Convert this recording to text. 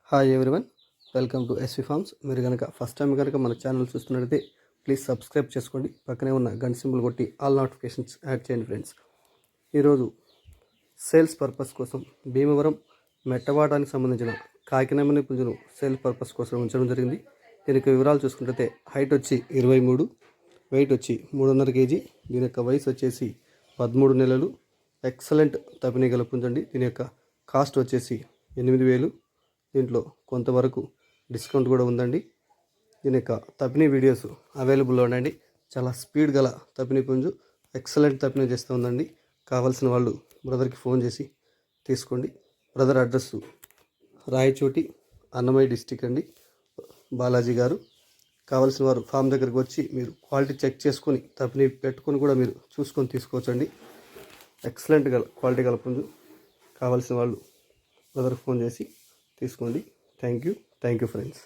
Hi everyone, welcome to SV farms. మీరు కనుక first time కనుక మన ఛానల్ చూస్తున్నట్లయితే ప్లీజ్ సబ్స్క్రైబ్ చేసుకోండి. పక్కనే ఉన్న గంట సింబల్ కొట్టి ఆల్ నోటిఫికేషన్స్ యాడ్ చేయండి ఫ్రెండ్స్. ఈరోజు సేల్స్ పర్పస్ కోసం భీమవరం మెట్టవాటానికి సంబంధించిన కాకినమని పుంజును సేల్ పర్పస్ కోసం ఉంచడం జరిగింది. దీనికి వివరాలు చూసుకుంటే హైట్ వచ్చి 23, వెయిట్ వచ్చి 300 kg. దీని యొక్క వయసు వచ్చేసి 13 నెలలు. ఎక్సలెంట్ తపినీగల పుంజండి. దీని యొక్క కాస్ట్ వచ్చేసి 8,000. దీంట్లో కొంతవరకు డిస్కౌంట్ కూడా ఉందండి. దీని యొక్క తపినీ వీడియోస్ అవైలబుల్లో ఉండండి. చాలా స్పీడ్ గల తపినీ పుంజు, ఎక్సలెంట్ తపినీ చేస్తూ ఉందండి. కావాల్సిన వాళ్ళు బ్రదర్కి ఫోన్ చేసి తీసుకోండి. Brother address Rayachoti, Annamayya district అండి, బాలాజీ గారు. కావాల్సిన వారు ఫామ్ దగ్గరికి వచ్చి మీరు క్వాలిటీ చెక్ చేసుకొని తపినీ పెట్టుకొని కూడా మీరు చూసుకొని తీసుకోవచ్చండి. ఎక్సలెంట్ గల క్వాలిటీ గల పుంజు. కావాల్సిన వాళ్ళు బ్రదర్కి ఫోన్ చేసి తీసుకోండి. Thank you friends.